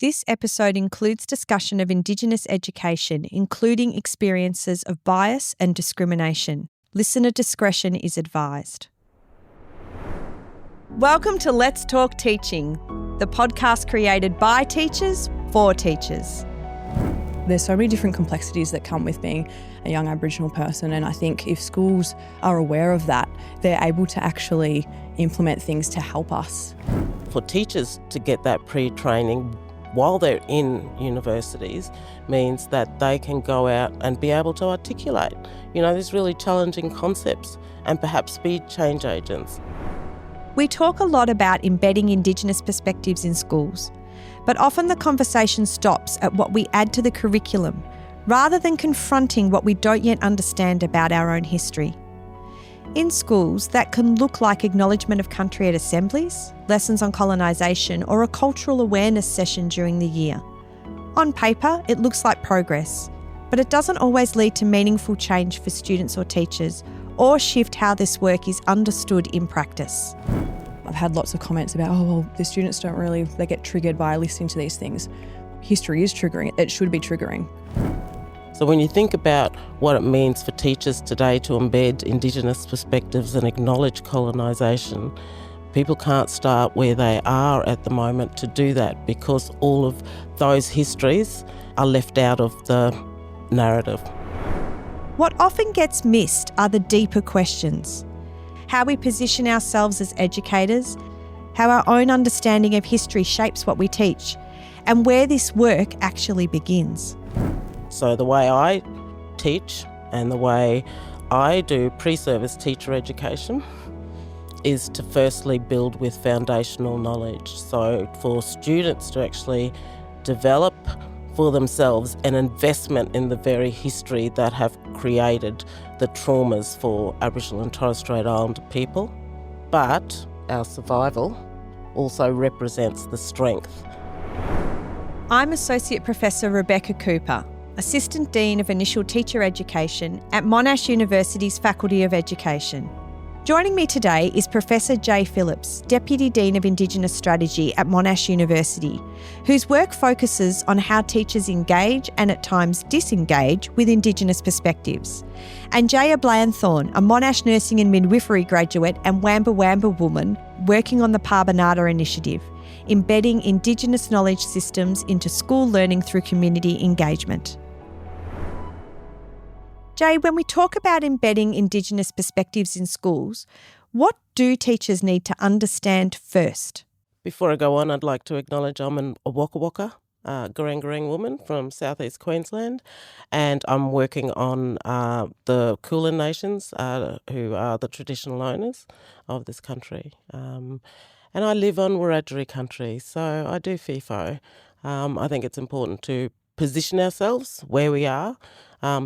This episode includes discussion of Indigenous education, including experiences of bias and discrimination. Listener discretion is advised. Welcome to Let's Talk Teaching, the podcast created by teachers for teachers. There's so many different complexities that come with being a young Aboriginal person, and I think if schools are aware of that, they're able to actually implement things to help us. For teachers to get that pre-training while they're in universities means that they can go out and be able to articulate, these really challenging concepts and perhaps be change agents. We talk a lot about embedding Indigenous perspectives in schools, but often the conversation stops at what we add to the curriculum, rather than confronting what we don't yet understand about our own history. In schools, that can look like Acknowledgement of Country at assemblies, lessons on colonisation, or a cultural awareness session during the year. On paper, it looks like progress, but it doesn't always lead to meaningful change for students or teachers, or shift how this work is understood in practice. I've had lots of comments about, the students they get triggered by listening to these things. History is triggering, it should be triggering. So when you think about what it means for teachers today to embed Indigenous perspectives and acknowledge colonisation, people can't start where they are at the moment to do that because all of those histories are left out of the narrative. What often gets missed are the deeper questions. How we position ourselves as educators, how our own understanding of history shapes what we teach, and where this work actually begins. So the way I teach and the way I do pre-service teacher education is to firstly build with foundational knowledge. So for students to actually develop for themselves an investment in the very history that have created the traumas for Aboriginal and Torres Strait Islander people. But our survival also represents the strength. I'm Associate Professor Rebecca Cooper, Assistant Dean of Initial Teacher Education at Monash University's Faculty of Education. Joining me today is Professor Jay Phillips, Deputy Dean of Indigenous Strategy at Monash University, whose work focuses on how teachers engage and at times disengage with Indigenous perspectives, and Jaya Blandthorn, a Monash Nursing and Midwifery graduate and Wamba Wamba woman working on the Parbinata initiative, embedding Indigenous knowledge systems into school learning through community engagement. Jay, when we talk about embedding Indigenous perspectives in schools, what do teachers need to understand first? Before I go on, I'd like to acknowledge I'm a Waka Waka, Garang woman from southeast Queensland, and I'm working on the Kulin nations, who are the traditional owners of this country. And I live on Wiradjuri country, so I do FIFO. I think it's important to position ourselves where we are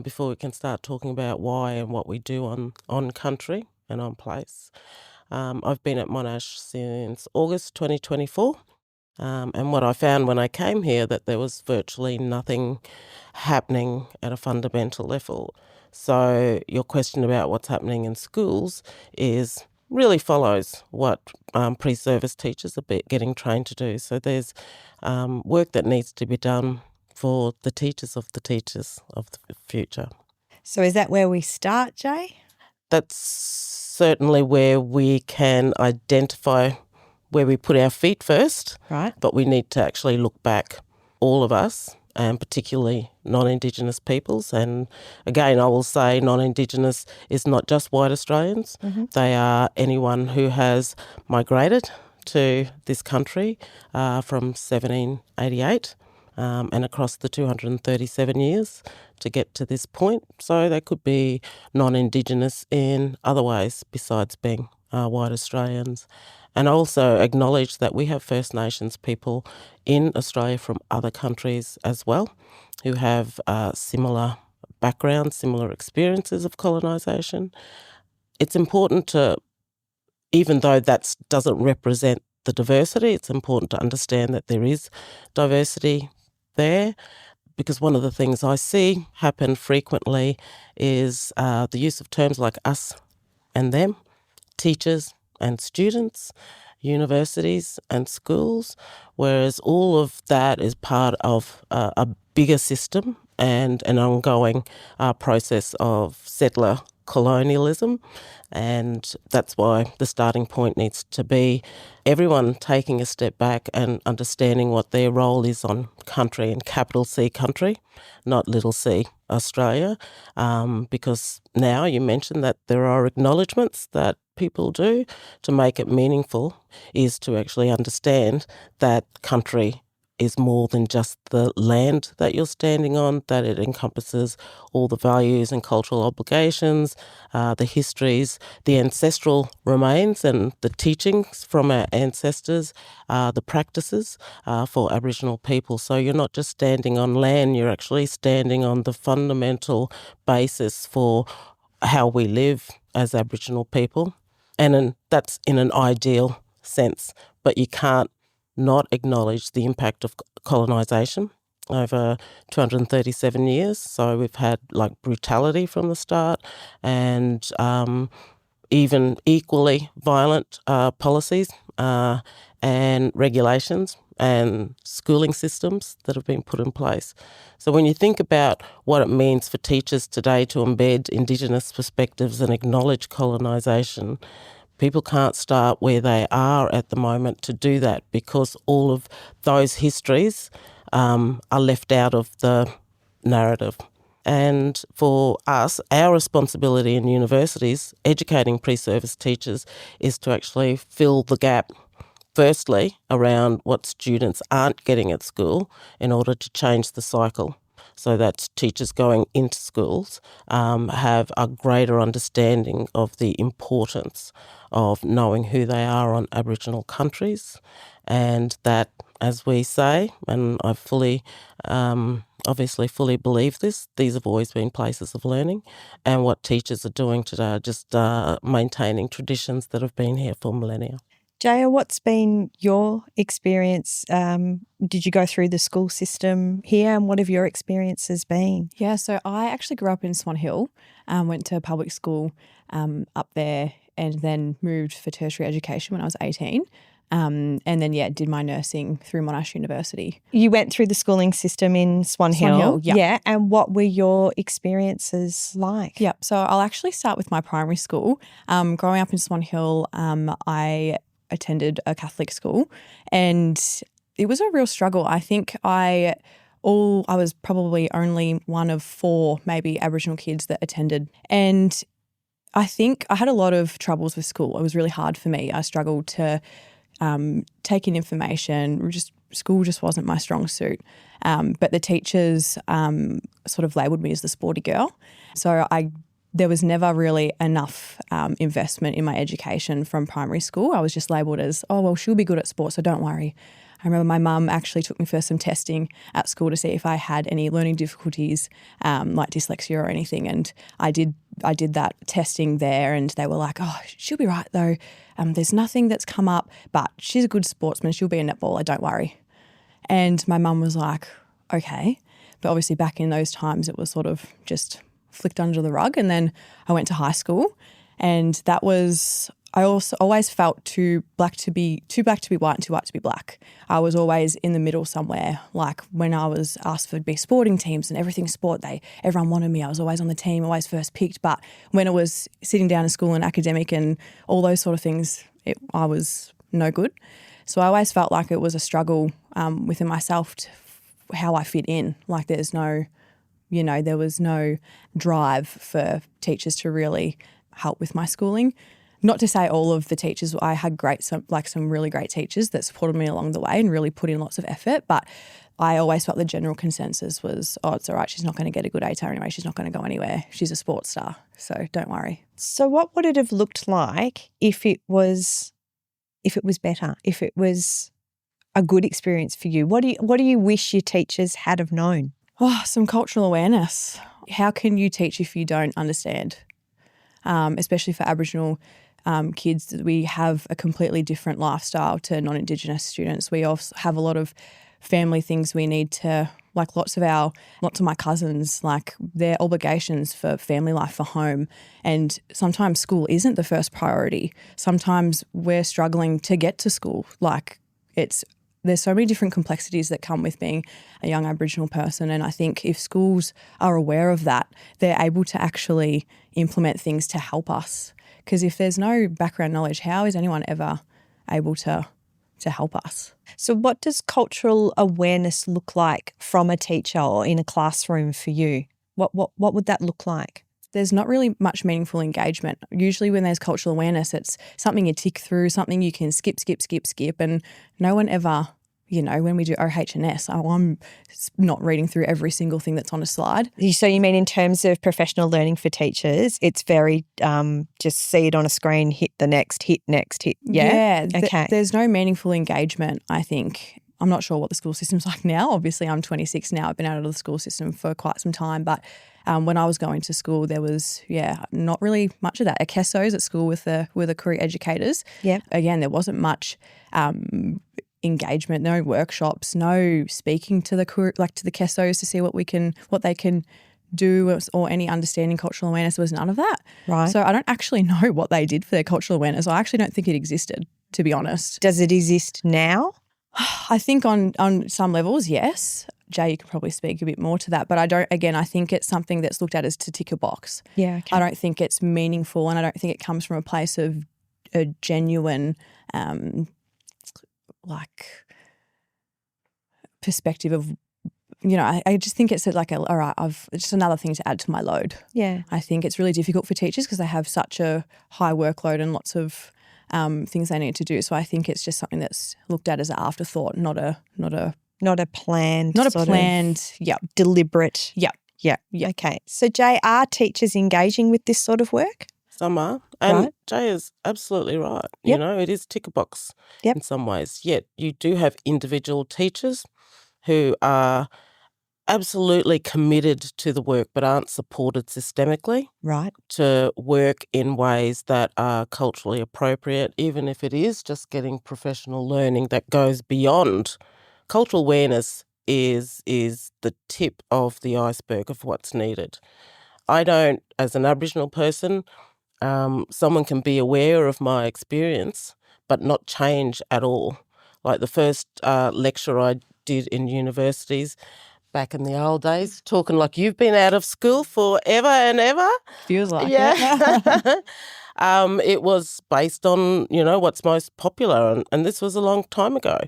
before we can start talking about why and what we do on country and on place. I've been at Monash since August 2024, and what I found when I came here that there was virtually nothing happening at a fundamental level. So your question about what's happening in schools really follows what pre-service teachers are getting trained to do. So there's work that needs to be done for the teachers of the future. So is that where we start, Jay? That's certainly where we can identify where we put our feet first. Right. But we need to actually look back, all of us, and particularly non-Indigenous peoples. And again, I will say non-Indigenous is not just white Australians. Mm-hmm. They are anyone who has migrated to this country from 1788 and across the 237 years to get to this point. So they could be non-Indigenous in other ways besides being white Australians. And I also acknowledge that we have First Nations people in Australia from other countries as well who have similar backgrounds, similar experiences of colonisation. It's important to, even though that doesn't represent the diversity, it's important to understand that there is diversity there, because one of the things I see happen frequently is the use of terms like us and them, teachers and students, universities and schools, whereas all of that is part of a bigger system and an ongoing process of settler colonialism. And that's why the starting point needs to be everyone taking a step back and understanding what their role is on country, and capital C country, not little c Australia, because now you mentioned that there are acknowledgements that people do to make it meaningful, is to actually understand that country is more than just the land that you're standing on, that it encompasses all the values and cultural obligations, the histories, the ancestral remains and the teachings from our ancestors, the practices for Aboriginal people. So you're not just standing on land, you're actually standing on the fundamental basis for how we live as Aboriginal people. And that's in an ideal sense, but you can't not acknowledge the impact of colonisation over 237 years. So we've had brutality from the start, and even equally violent policies and regulations and schooling systems that have been put in place. So when you think about what it means for teachers today to embed Indigenous perspectives and acknowledge colonisation, people can't start where they are at the moment to do that, because all of those histories are left out of the narrative. And for us, our responsibility in universities, educating pre-service teachers, is to actually fill the gap, firstly, around what students aren't getting at school in order to change the cycle. So that teachers going into schools have a greater understanding of the importance of knowing who they are on Aboriginal countries, and that, as we say, and I obviously fully believe this, these have always been places of learning, and what teachers are doing today are just maintaining traditions that have been here for millennia. Jaya, what's been your experience? Did you go through the school system here, and what have your experiences been? Yeah, so I actually grew up in Swan Hill, went to public school up there, and then moved for tertiary education when I was 18. And then, did my nursing through Monash University. You went through the schooling system in Swan Hill? Yeah. And what were your experiences like? Yeah, so I'll actually start with my primary school. Growing up in Swan Hill, I attended a Catholic school, and it was a real struggle. I think I was probably only one of 4 maybe Aboriginal kids that attended, and I think I had a lot of troubles with school. It was really hard for me. I struggled to take in information. School just wasn't my strong suit. But the teachers sort of labelled me as the sporty girl. So there was never really enough investment in my education from primary school. I was just labelled as, oh, well, she'll be good at sport, so don't worry. I remember my mum actually took me for some testing at school to see if I had any learning difficulties, like dyslexia or anything, and I did that testing there, and they were like, oh, she'll be right though. There's nothing that's come up, but she's a good sportsman. She'll be a netballer, don't worry. And my mum was like, okay. But obviously back in those times it was sort of just flicked under the rug. And then I went to high school, and that was, I also always felt too black to be white and too white to be black. I was always in the middle somewhere. Like when I was asked for be sporting teams and everything sport, everyone wanted me. I was always on the team, always first picked. But when it was sitting down in school and academic and all those sort of things, I was no good. So I always felt like it was a struggle within myself how I fit in. Like there was no drive for teachers to really help with my schooling. Not to say all of the teachers, I had some really great teachers that supported me along the way and really put in lots of effort, but I always felt the general consensus was, oh, it's all right, she's not going to get a good ATAR anyway, she's not going to go anywhere, she's a sports star, so don't worry. So what would it have looked like if it was better, if it was a good experience for you? What do you wish your teachers had have known? Oh, some cultural awareness. How can you teach if you don't understand? Especially for Aboriginal kids, we have a completely different lifestyle to non-Indigenous students. We also have a lot of family things we need to, like lots of my cousins, like their obligations for family life, for home. And sometimes school isn't the first priority. Sometimes we're struggling to get to school. Like there's so many different complexities that come with being a young Aboriginal person. And I think if schools are aware of that, they're able to actually implement things to help us. Because if there's no background knowledge, how is anyone ever able to help us? So what does cultural awareness look like from a teacher or in a classroom for you? What would that look like? There's not really much meaningful engagement. Usually when there's cultural awareness, it's something you tick through, something you can skip, and no one ever, when we do OH&S, I'm not reading through every single thing that's on a slide. So you mean in terms of professional learning for teachers, it's very just see it on a screen, hit next, hit. Yeah? Okay. There's no meaningful engagement, I think. I'm not sure what the school system's like now. Obviously, I'm 26 now. I've been out of the school system for quite some time. But when I was going to school, there was, not really much of that. Ekesos at school with the career educators. Yeah. Again, there wasn't much engagement, no workshops, no speaking to the Kesos to see what they can do or any understanding cultural awareness. There was none of that. Right. So I don't actually know what they did for their cultural awareness. I actually don't think it existed, to be honest. Does it exist now? I think on some levels, yes. Jay, you could probably speak a bit more to that. But I think it's something that's looked at as to tick a box. Yeah, okay. I don't think it's meaningful, and I don't think it comes from a place of a genuine perspective of, I just think it's all right, it's just another thing to add to my load. Yeah. I think it's really difficult for teachers because they have such a high workload and lots of things they need to do. So I think it's just something that's looked at as an afterthought, not a planned, deliberate. Yeah. Okay. So Jay, are teachers engaging with this sort of work? Some are. And Right. Jay is absolutely right. Yep. It is tick a box Yep. in some ways. Yet you do have individual teachers who are absolutely committed to the work but aren't supported systemically Right. to work in ways that are culturally appropriate, even if it is just getting professional learning that goes beyond. Cultural awareness is the tip of the iceberg of what's needed. I don't, as an Aboriginal person, someone can be aware of my experience but not change at all. Like the first lecture I did in universities back in the old days, talking like you've been out of school forever and ever. Feels like it. It was based on, what's most popular. And this was a long time ago.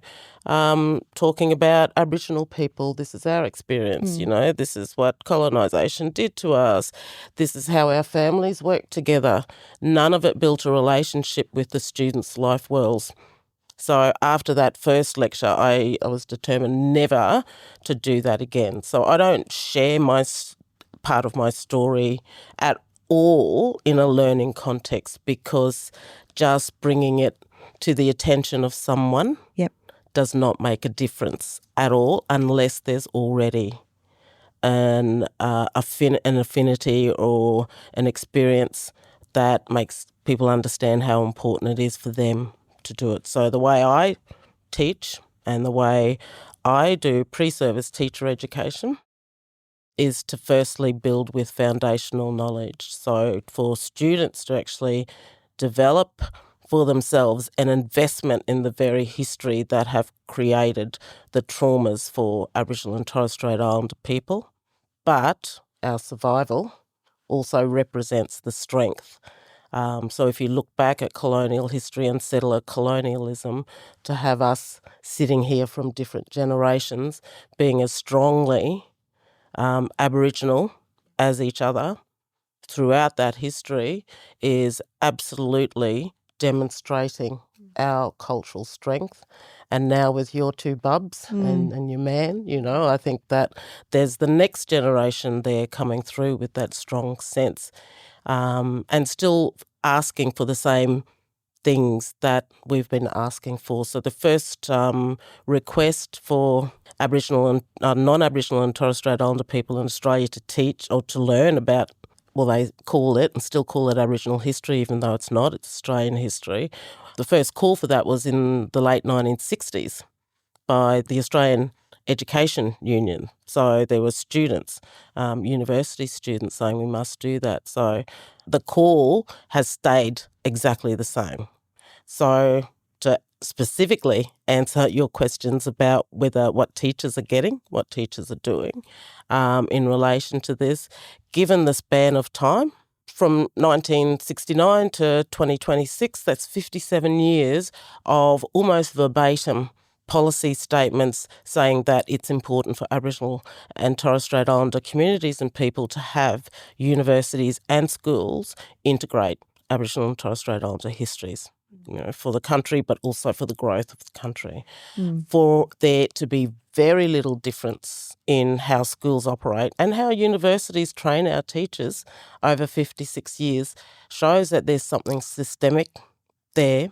Talking about Aboriginal people, this is our experience, this is what colonisation did to us. This is how our families work together. None of it built a relationship with the students' life worlds. So after that first lecture, I was determined never to do that again. So I don't share my part of my story at all in a learning context because just bringing it to the attention of someone does not make a difference at all unless there's already an affinity or an experience that makes people understand how important it is for them to do it. So the way I teach and the way I do pre-service teacher education is to firstly build with foundational knowledge. So for students to actually develop for themselves an investment in the very history that have created the traumas for Aboriginal and Torres Strait Islander people. But our survival also represents the strength. So if you look back at colonial history and settler colonialism, to have us sitting here from different generations being as strongly Aboriginal as each other throughout that history is absolutely demonstrating our cultural strength. And now with your two bubs and your man, I think that there's the next generation there coming through with that strong sense. And still asking for the same things that we've been asking for. So the first request for Aboriginal and non-Aboriginal and Torres Strait Islander people in Australia to teach or to learn about, well, they call it and still call it Aboriginal history, even though it's not, it's Australian history. The first call for that was in the late 1960s by the Australian education union. So there were students, university students saying we must do that. So the call has stayed exactly the same. So to specifically answer your questions about what teachers are getting, what teachers are doing in relation to this, given the span of time, from 1969 to 2026, that's 57 years of almost verbatim policy statements saying that it's important for Aboriginal and Torres Strait Islander communities and people to have universities and schools integrate Aboriginal and Torres Strait Islander histories, for the country, but also for the growth of the country. For there to be very little difference in how schools operate and how universities train our teachers over 56 years shows that there's something systemic there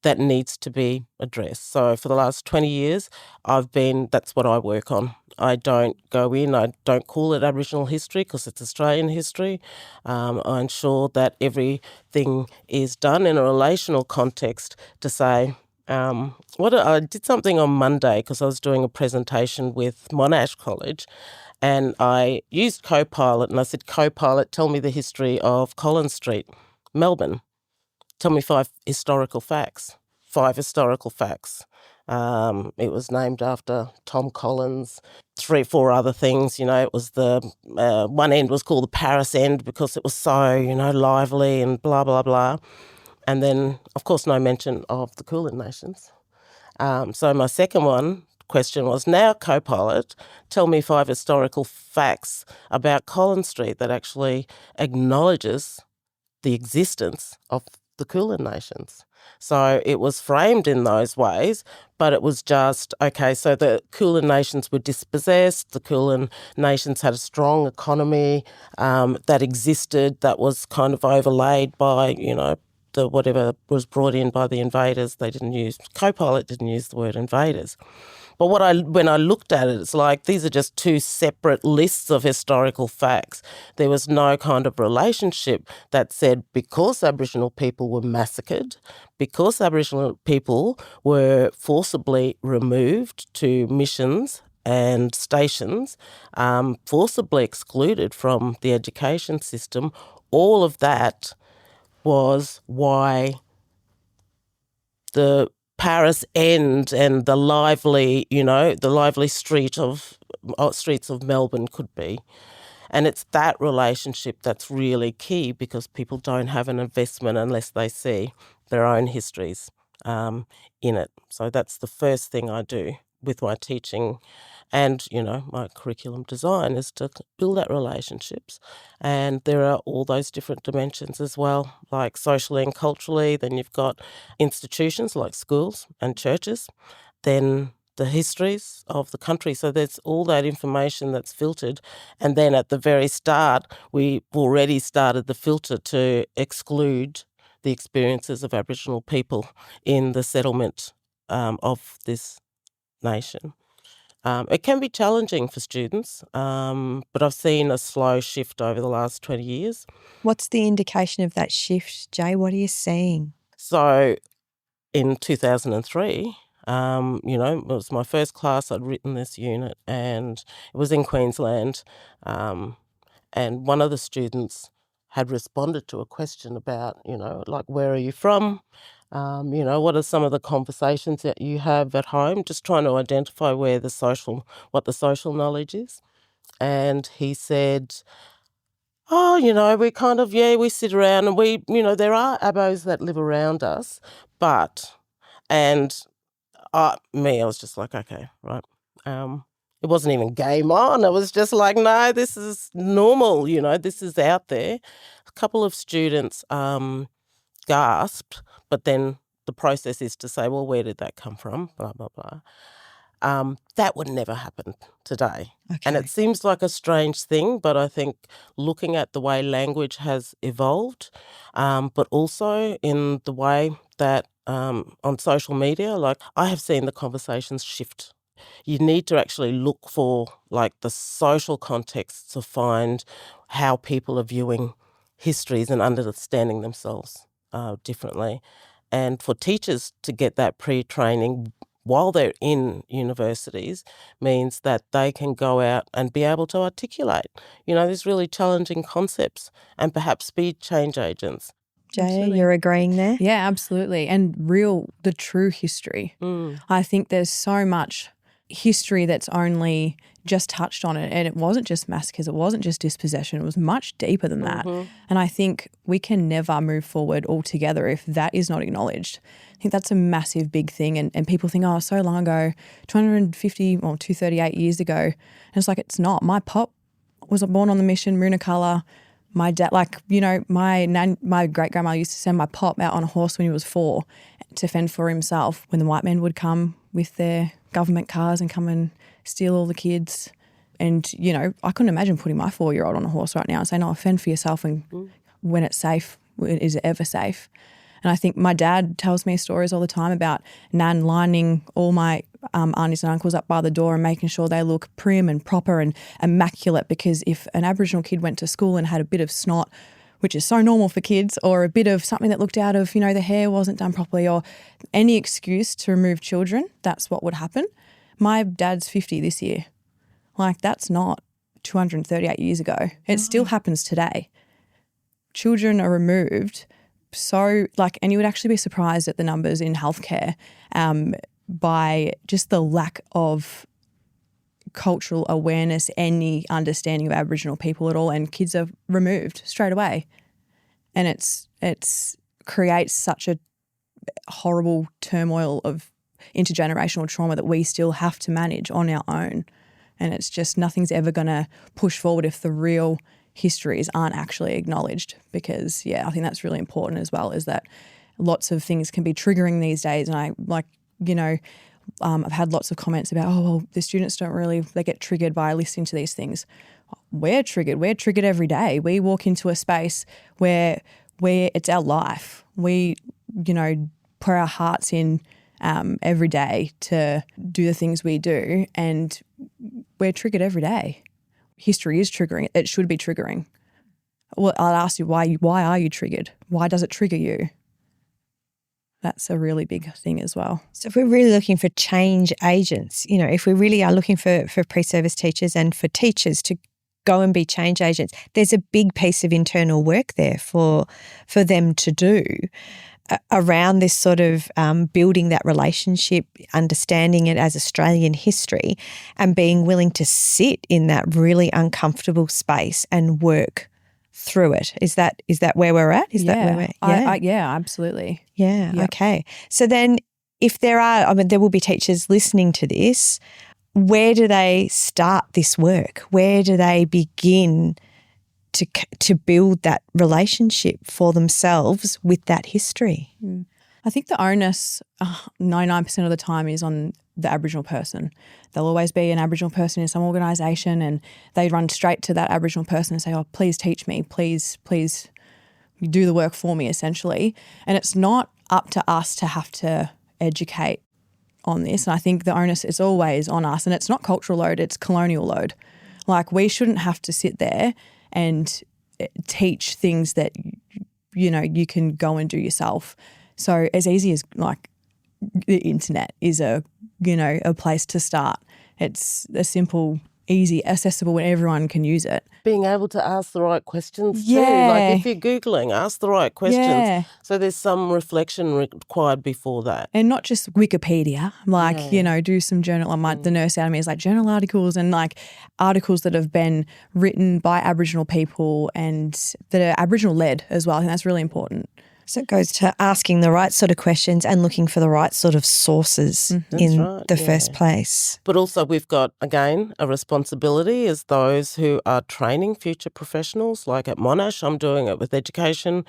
that needs to be addressed. So for the last 20 years, that's what I work on. I don't go in, I don't call it Aboriginal history because it's Australian history. I ensure that everything is done in a relational context to say, I did something on Monday because I was doing a presentation with Monash College, and I used Copilot, and I said, Copilot, tell me the history of Collins Street, Melbourne. Tell me 5 historical facts. 5 historical facts. It was named after Tom Collins. 3 or 4 other things. It was the one end was called the Paris end because it was so lively and blah blah blah. And then, of course, no mention of the Kulin Nations. So my second question was, now Copilot, tell me 5 historical facts about Collins Street that actually acknowledges the existence of the Kulin Nations. So it was framed in those ways, but it was just, okay, so the Kulin Nations were dispossessed, the Kulin Nations had a strong economy that existed, that was kind of overlaid by, the whatever was brought in by the invaders. Copilot didn't use the word invaders. But when I looked at it, it's like these are just 2 separate lists of historical facts. There was no kind of relationship that said because Aboriginal people were massacred, because Aboriginal people were forcibly removed to missions and stations, forcibly excluded from the education system, all of that was why the Paris end and the lively streets of Melbourne could be. And it's that relationship that's really key because people don't have an investment unless they see their own histories in it. So that's the first thing I do with my teaching and, my curriculum design is to build that relationships. And there are all those different dimensions as well, like socially and culturally. Then you've got institutions like schools and churches. Then the histories of the country. So there's all that information that's filtered. And then at the very start, we already started the filter to exclude the experiences of Aboriginal people in the settlement of this nation. It can be challenging for students, but I've seen a slow shift over the last 20 years. What's the indication of that shift, Jay? What are you seeing? So in 2003, it was my first class. I'd written this unit and it was in Queensland. And one of the students had responded to a question about, like, where are you from? What are some of the conversations that you have at home? Just trying to identify what the social knowledge is. And he said, we kind of, we sit around and there are abos that live around us, I was just like, okay, right. It wasn't even game on. It was just like, no, this is normal, this is out there. A couple of students gasped, but then the process is to say, well, where did that come from? Blah, blah, blah. That would never happen today. Okay. And it seems like a strange thing, but I think looking at the way language has evolved, but also in the way that on social media, like I have seen the conversations shift. You need to actually look for like the social context to find how people are viewing histories and understanding themselves differently. And for teachers to get that pre-training while they're in universities means that they can go out and be able to articulate, these really challenging concepts and perhaps be change agents. Jaya, Absolutely. you're agreeing there? Yeah, absolutely. And the true history. I think there's so much history that's only just touched on it, and it wasn't just massacres, it wasn't just dispossession, it was much deeper than that. And I think we can never move forward altogether if that is not acknowledged. I think that's a massive big thing, and people think, oh, so long ago, 250 or 238 years ago, and it's like, it's not. My pop was born on the mission, Moonacolour. My dad, my great-grandma used to send my pop out on a horse when he was 4 to fend for himself when the white men would come with their government cars and come and steal all the kids. And, I couldn't imagine putting my 4-year-old on a horse right now and saying, no, fend for yourself, and when it's safe, is it ever safe? And I think my dad tells me stories all the time about Nan lining all my aunties and uncles up by the door and making sure they look prim and proper and immaculate, because if an Aboriginal kid went to school and had a bit of snot, which is so normal for kids, or a bit of something that looked out of, the hair wasn't done properly, or any excuse to remove children, that's what would happen. My dad's 50 this year. That's not 238 years ago. It still happens today. Children are removed. So, and you would actually be surprised at the numbers in healthcare by just the lack of cultural awareness, any understanding of Aboriginal people at all, and kids are removed straight away. And it's creates such a horrible turmoil of intergenerational trauma that we still have to manage on our own. And it's just, nothing's ever going to push forward if the real histories aren't actually acknowledged, because, I think that's really important as well, is that lots of things can be triggering these days. And I've had lots of comments about, the students they get triggered by listening to these things. We're triggered every day. We walk into a space where it's our life. We, pour our hearts in every day to do the things we do, and we're triggered every day. History is triggering. It should be triggering. Well, I'll ask you, why are you triggered? Why does it trigger you? That's a really big thing as well. So if we're really looking for change agents, if we really are looking for pre-service teachers and for teachers to go and be change agents, there's a big piece of internal work there for them to do around this sort of building that relationship, understanding it as Australian history, and being willing to sit in that really uncomfortable space and work through it. Is that where we're at? Is that where we're yeah, absolutely. Yeah, Yep. Okay. So then if there are, there will be teachers listening to this, where do they start this work? Where do they begin to build that relationship for themselves with that history? I think the onus 99% of the time is on the Aboriginal person. There'll always be an Aboriginal person in some organisation, and they run straight to that Aboriginal person and say, oh, please teach me, please do the work for me, essentially. And it's not up to us to have to educate on this. And I think the onus is always on us, and it's not cultural load, it's colonial load. We shouldn't have to sit there and teach things that, you can go and do yourself. So as easy as the internet is a place to start. It's a simple, easy, accessible, when everyone can use it. Being able to ask the right questions too. Yeah. If you're Googling, ask the right questions. Yeah. So there's some reflection required before that. And not just Wikipedia, do some journal. The nurse out of me is journal articles and articles that have been written by Aboriginal people and that are Aboriginal led as well. I think that's really important. So it goes to asking the right sort of questions and looking for the right sort of sources in the first place. But also we've got, again, a responsibility as those who are training future professionals. Like at Monash, I'm doing it with education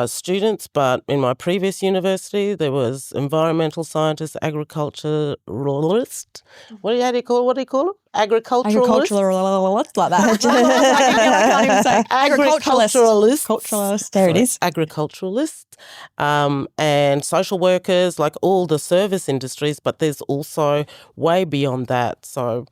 students, but in my previous university there was environmental scientists, agriculturalist. What do you call them? Agriculturalist, like that. I can't even say agriculturalist. There it is. Agriculturalist, and social workers, all the service industries. But there's also way beyond that. So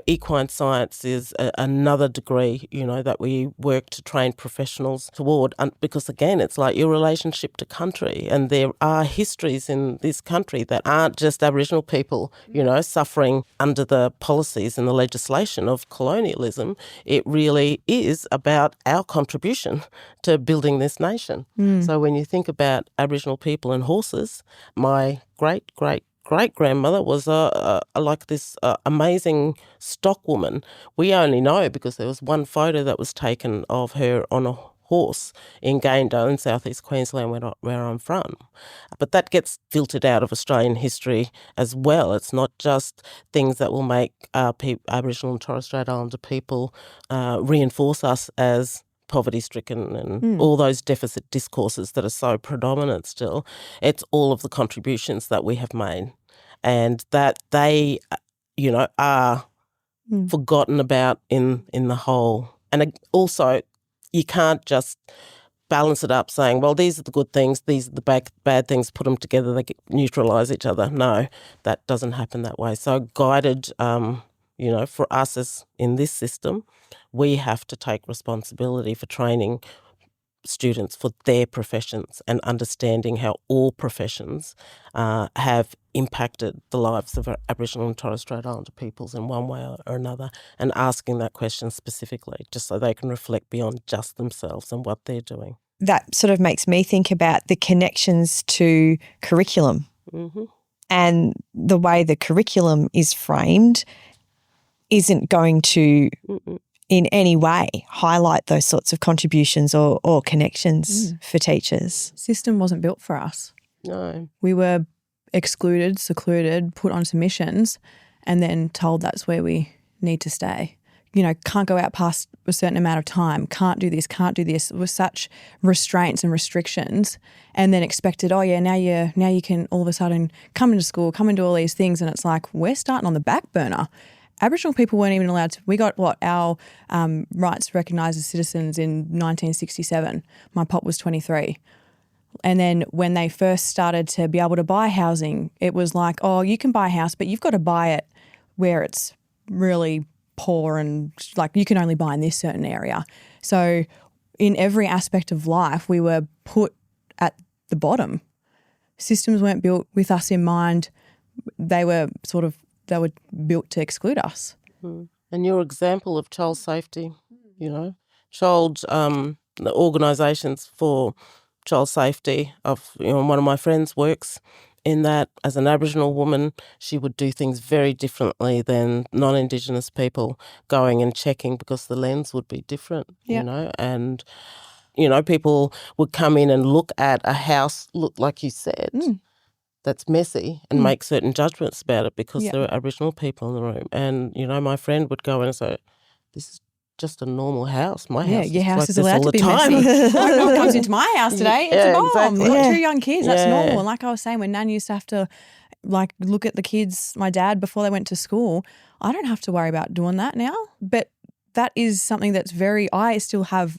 equine science is another degree. That we work to train professionals toward, because again, it's like your relationship to country. And there are histories in this country that aren't just Aboriginal people, suffering under the policies and the legislation of colonialism. It really is about our contribution to building this nation. So when you think about Aboriginal people and horses, my great-grandmother was like this amazing stock woman. We only know because there was one photo that was taken of her on a horse in Gayndah in southeast Queensland where I'm from. But that gets filtered out of Australian history as well. It's not just things that will make Aboriginal and Torres Strait Islander people reinforce us as poverty-stricken and all those deficit discourses that are so predominant still. It's all of the contributions that we have made and that they, are forgotten about in the whole. And also, you can't just balance it up saying, well, these are the good things, these are the bad things, put them together, they neutralise each other. No, that doesn't happen that way. So guided, for us as in this system, we have to take responsibility for training students for their professions and understanding how all professions have impacted the lives of Aboriginal and Torres Strait Islander peoples in one way or another, and asking that question specifically just so they can reflect beyond just themselves and what they're doing. That sort of makes me think about the connections to curriculum and the way the curriculum is framed isn't going to in any way highlight those sorts of contributions or connections for teachers. System wasn't built for us. No. We were excluded, secluded, put onto missions and then told that's where we need to stay. Can't go out past a certain amount of time, can't do this, with such restraints and restrictions, and then expected, now you can all of a sudden come into school, come and do all these things, and it's like we're starting on the back burner. Aboriginal people weren't even allowed to. We got our rights recognised as citizens in 1967. My pop was 23. And then when they first started to be able to buy housing, it was like, oh, you can buy a house, but you've got to buy it where it's really poor and like you can only buy in this certain area. So in every aspect of life, we were put at the bottom. Systems weren't built with us in mind. They were built to exclude us. And your example of child safety, child the organisations for child safety of one of my friends works in that as an Aboriginal woman, she would do things very differently than non-Indigenous people going and checking because the lens would be different, and people would come in and look at a house, like you said, that's messy and make certain judgments about it because there are Aboriginal people in the room. And, my friend would go in and say, this is just a normal house. My house your house like is this allowed all to be the time. messy. Like, what comes into my house today? It's a bomb. Exactly. I've got 2 young kids. That's Yeah. normal. And like I was saying, when Nan used to have to look at the kids, my dad, before they went to school, I don't have to worry about doing that now. But that is something that's I still have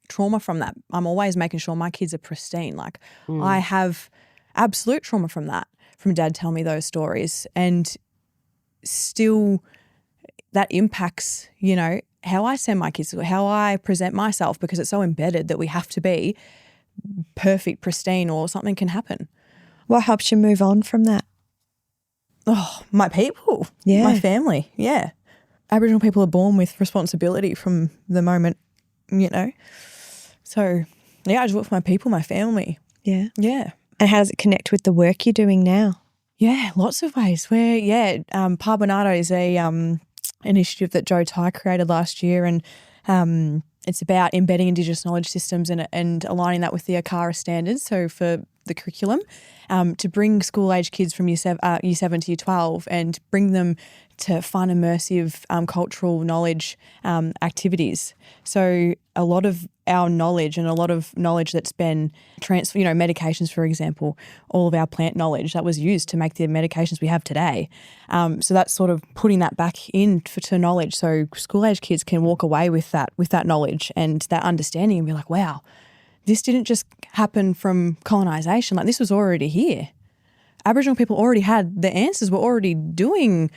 trauma from that. I'm always making sure my kids are pristine. I have absolute trauma from that, from Dad telling me those stories. And still that impacts, how I send my kids, how I present myself, because it's so embedded that we have to be perfect, pristine, or something can happen. What helps you move on from that? Oh, my people, Yeah. my family, yeah. Aboriginal people are born with responsibility from the moment, So, I just work for my people, my family. Yeah. Yeah. And how does it connect with the work you're doing now? Yeah, lots of ways. Parbinata is a initiative that Joe Ty created last year, and it's about embedding Indigenous knowledge systems and aligning that with the ACARA standards, so for the curriculum, to bring school-age kids from year 7 to year 12 and bring them to fun, immersive cultural knowledge activities. So a lot of our knowledge and a lot of knowledge that's been transferred, medications, for example, all of our plant knowledge that was used to make the medications we have today. So that's sort of putting that back to knowledge, so school-age kids can walk away with that knowledge and that understanding and be like, wow, this didn't just happen from colonisation. This was already here. Aboriginal people already had the answers. We're already doing,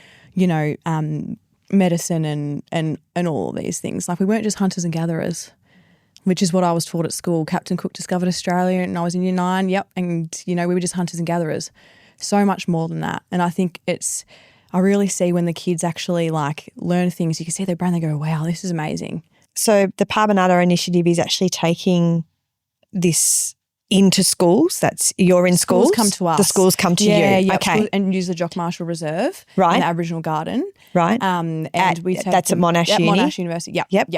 medicine and all of these things. We weren't just hunters and gatherers. which is what I was taught at school. Captain Cook discovered Australia and I was in year 9, yep. And, we were just hunters and gatherers. So much more than that. And I think I really see when the kids actually learn things, you can see their brain, they go, wow, this is amazing. So the Parbinata initiative is actually taking this into schools. You're in schools. Schools come to us. The schools come to you. Yeah, okay. And use the Jock Marshall Reserve Right. and Aboriginal Garden. Right. That's at Monash Uni. Monash University. Yep.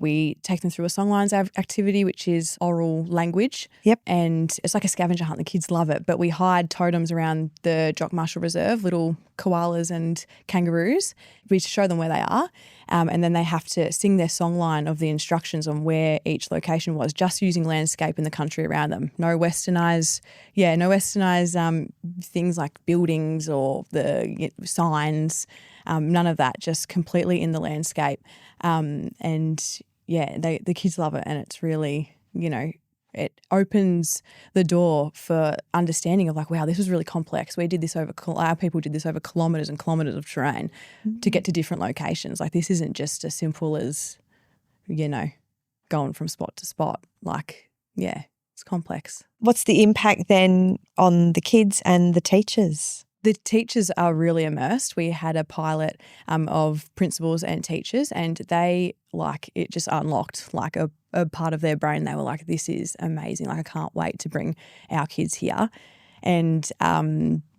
We take them through a songlines activity, which is oral language. Yep. And it's like a scavenger hunt. The kids love it. But we hide totems around the Jock Marshall Reserve, little koalas and kangaroos. We show them where they are. And then they have to sing their songline of the instructions on where each location was, just using landscape and the country around them. No westernised things like buildings or the signs, none of that, just completely in the landscape. The kids love it, and it's really, it opens the door for understanding of wow, this was really complex. Our people did this over kilometres and kilometres of terrain to get to different locations. This isn't just as simple as, going from spot to spot. It's complex. What's the impact then on the kids and the teachers? The teachers are really immersed. We had a pilot of principals and teachers, and they it just unlocked a part of their brain. They were like, this is amazing. I can't wait to bring our kids here. And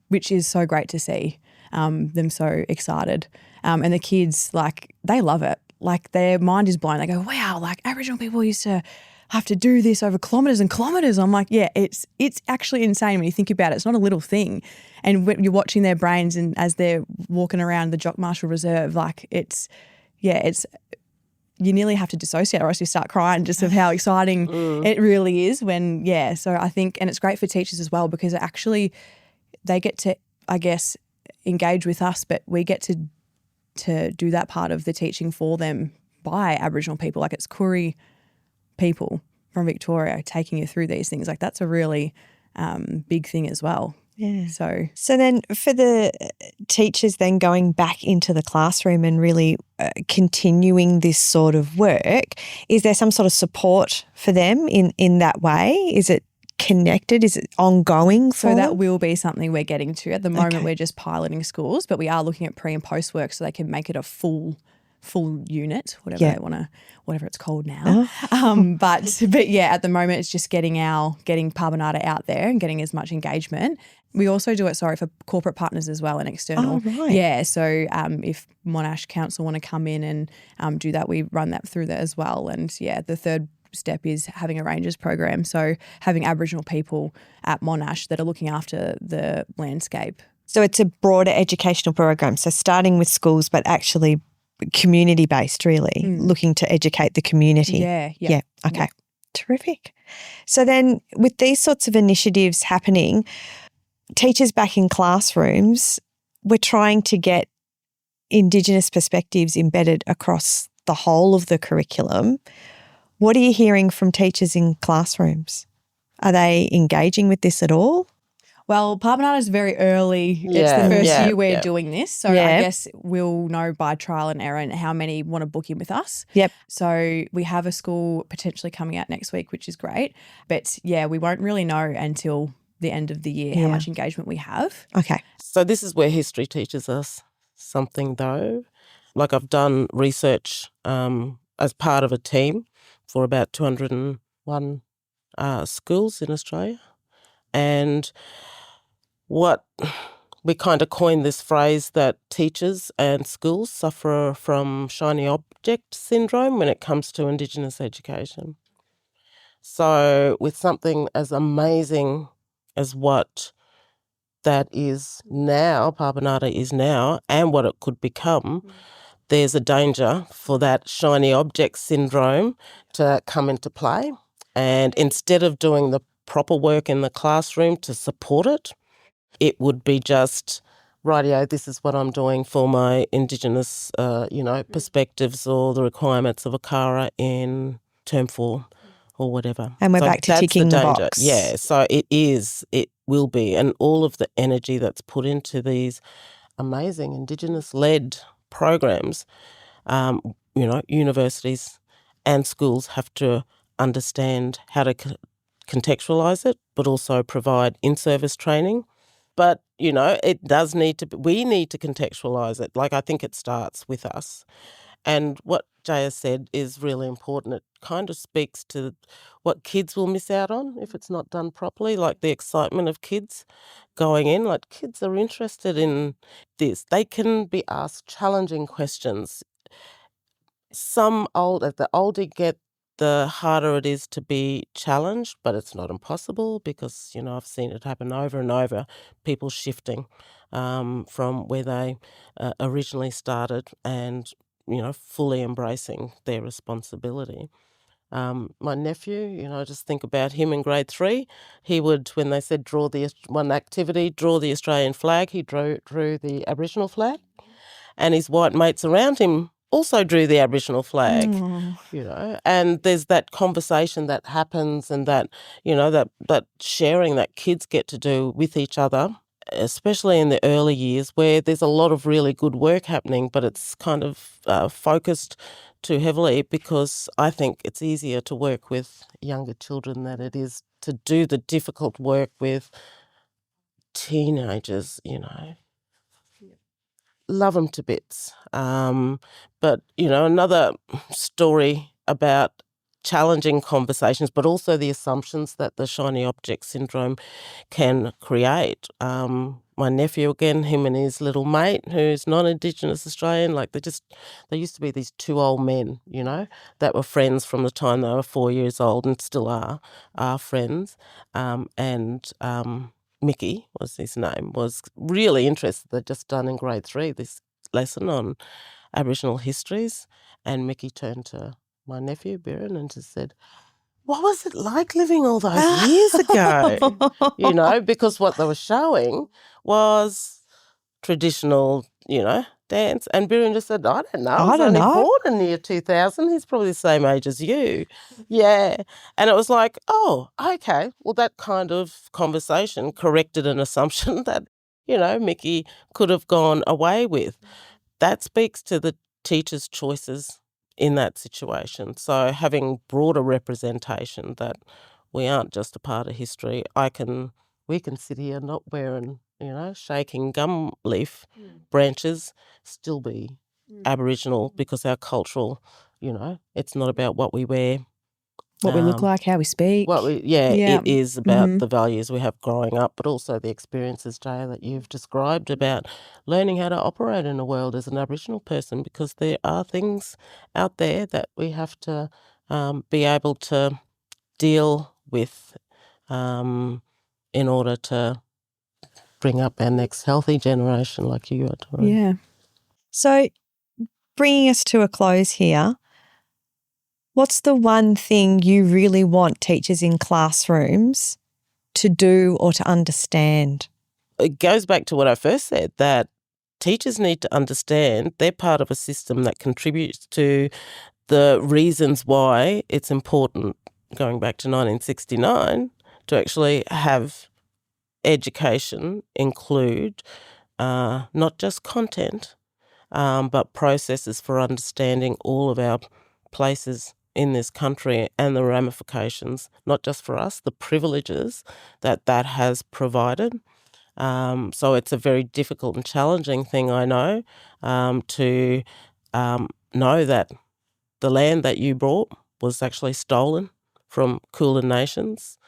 which is so great to see them so excited. And the kids, they love it. Their mind is blown. They go, wow, Aboriginal people used to have to do this over kilometres and kilometres. I'm like, yeah, it's actually insane when you think about it. It's not a little thing. And when you're watching their brains and as they're walking around the Jock Marshall Reserve, you nearly have to dissociate or else you start crying just of how exciting it really is so I think, and it's great for teachers as well because they get to, I guess, engage with us, but we get to do that part of the teaching for them by Aboriginal people. It's Koori people from Victoria taking you through these things. That's a really big thing as well. Yeah. So then for the teachers then going back into the classroom and really continuing this sort of work, is there some sort of support for them in that way? Is it connected? Is it ongoing for them? That will be something we're getting to. At the moment, we're just piloting schools, but we are looking at pre and post work so they can make it a full unit, whatever it's called now. But at the moment it's just getting Parbinata out there and getting as much engagement. We also do it, for corporate partners as well and external. Oh, right. Yeah, so if Monash Council want to come in and do that, we run that through there as well. And the third step is having a Rangers program, so having Aboriginal people at Monash that are looking after the landscape. So it's a broader educational program, so starting with schools but actually community-based, really, looking to educate the community. Yeah. Okay. Yeah. Terrific. So then with these sorts of initiatives happening, teachers back in classrooms, we're trying to get Indigenous perspectives embedded across the whole of the curriculum. What are you hearing from teachers in classrooms? Are they engaging with this at all? Well, Parbinata is very early. It's the first year we're doing this. So I guess we'll know by trial and error and how many want to book in with us. Yep. So we have a school potentially coming out next week, which is great. But we won't really know until the end of the year how much engagement we have. Okay. So this is where history teaches us something though. I've done research as part of a team for about 201 schools in Australia. And what we kind of coined this phrase that teachers and schools suffer from shiny object syndrome when it comes to Indigenous education. So with something as amazing as what that is now, Parbinata is now, and what it could become, there's a danger for that shiny object syndrome to come into play. And instead of doing the proper work in the classroom to support it, it would be just, rightio, this is what I'm doing for my Indigenous, perspectives or the requirements of a CARA in term 4 or whatever. And we're back to ticking the box. Yeah, so it will be. And all of the energy that's put into these amazing Indigenous-led programs, universities and schools have to understand how to contextualise it, but also provide in-service training. But, it does need to, we need to contextualise it. Like, I think it starts with us. And what Jaya said is really important. It kind of speaks to what kids will miss out on if it's not done properly, like the excitement of kids going in. Like, kids are interested in this. They can be asked challenging questions. The older you get, the harder it is to be challenged, but it's not impossible because, I've seen it happen over and over, people shifting from where they originally started and, fully embracing their responsibility. My nephew, just think about him in grade 3. He would, when they said draw the Australian flag, he drew the Aboriginal flag, and his white mates around him also drew the Aboriginal flag, and there's that conversation that happens and that, that sharing that kids get to do with each other, especially in the early years where there's a lot of really good work happening, but it's kind of focused too heavily because I think it's easier to work with younger children than it is to do the difficult work with teenagers, Love them to bits. But, another story about challenging conversations, but also the assumptions that the shiny object syndrome can create. My nephew, again, him and his little mate, who's non-Indigenous Australian, they used to be these two old men, that were friends from the time they were 4 years old and still are friends. Mickey was his name, was really interested. They'd just done in grade 3 this lesson on Aboriginal histories, and Mickey turned to my nephew, Biren, and just said, "What was it like living all those years ago?" Because what they were showing was traditional, dance. And Biren just said, "I don't know. I was only born in the year 2000. He's probably the same age as you." Yeah. And it was like, oh, okay. Well, that kind of conversation corrected an assumption that, Mickey could have gone away with. That speaks to the teacher's choices in that situation. So having broader representation that we aren't just a part of history. We can sit here not wearing, shaking gum leaf branches, still be Aboriginal because our cultural, it's not about what we wear. What we look like, how we speak. It is about the values we have growing up, but also the experiences, Jaya, that you've described about learning how to operate in a world as an Aboriginal person, because there are things out there that we have to be able to deal with in order to bring up our next healthy generation like you are doing. Yeah. So bringing us to a close here, what's the one thing you really want teachers in classrooms to do or to understand? It goes back to what I first said, that teachers need to understand they're part of a system that contributes to the reasons why it's important, going back to 1969, to actually have education include not just content, but processes for understanding all of our places in this country and the ramifications, not just for us, the privileges that has provided. So it's a very difficult and challenging thing, I know, to know that the land that you brought was actually stolen from Kulin nations,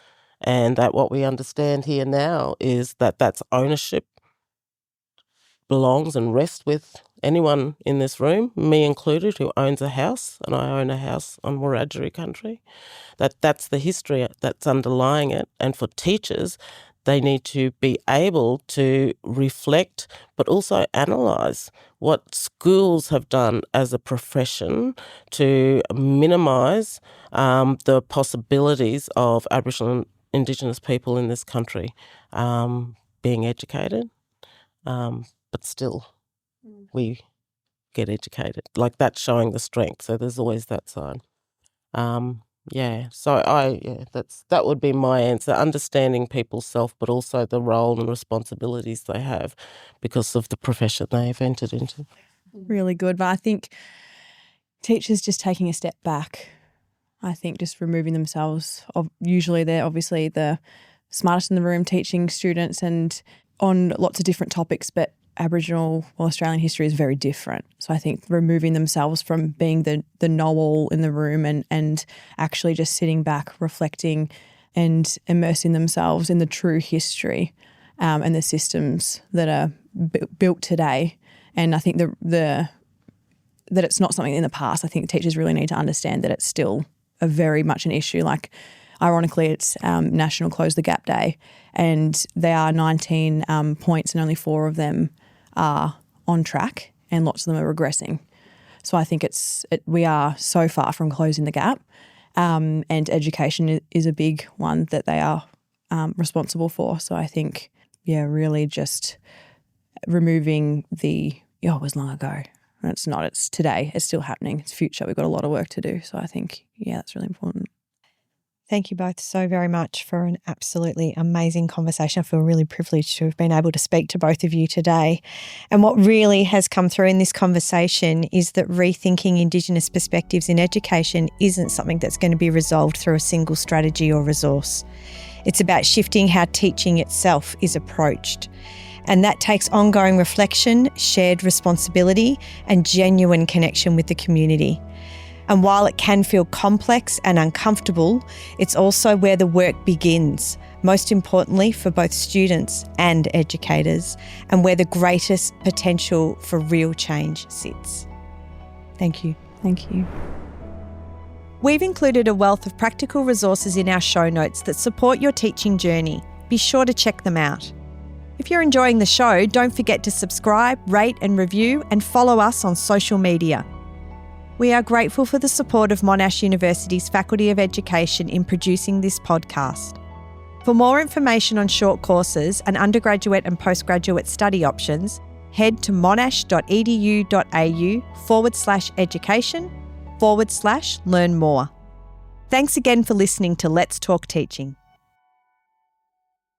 and that what we understand here now is that that's ownership belongs and rests with anyone in this room, me included, who owns a house, and I own a house on Wiradjuri country. That's the history that's underlying it. And for teachers, they need to be able to reflect but also analyse what schools have done as a profession to minimise the possibilities of Aboriginal and Indigenous people in this country being educated. But still, we get educated. Like, that's showing the strength. So there's always that side. That would be my answer. Understanding people's self, but also the role and responsibilities they have because of the profession they've entered into. Really good. But I think teachers just taking a step back I think just removing themselves. Usually they're obviously the smartest in the room teaching students and on lots of different topics, but Aboriginal or Australian history is very different. So I think removing themselves from being the know-all in the room and actually just sitting back, reflecting and immersing themselves in the true history and the systems that are built today. And I think that it's not something in the past. I think teachers really need to understand that it's still a very much an issue. Like, ironically, it's National Close the Gap Day, and there are 19 points and only 4 of them are on track and lots of them are regressing. So I think we are so far from closing the gap, and education is a big one that they are responsible for. So I think, really just removing it was long ago. It's not, it's today, it's still happening, it's future. We've got a lot of work to do. So I think, that's really important. Thank you both so very much for an absolutely amazing conversation. I feel really privileged to have been able to speak to both of you today. And what really has come through in this conversation is that rethinking Indigenous perspectives in education isn't something that's going to be resolved through a single strategy or resource. It's about shifting how teaching itself is approached. And that takes ongoing reflection, shared responsibility, and genuine connection with the community. And while it can feel complex and uncomfortable, it's also where the work begins, most importantly for both students and educators, and where the greatest potential for real change sits. Thank you. Thank you. We've included a wealth of practical resources in our show notes that support your teaching journey. Be sure to check them out. If you're enjoying the show, don't forget to subscribe, rate and review, and follow us on social media. We are grateful for the support of Monash University's Faculty of Education in producing this podcast. For more information on short courses and undergraduate and postgraduate study options, head to monash.edu.au/education/learn more. Thanks again for listening to Let's Talk Teaching.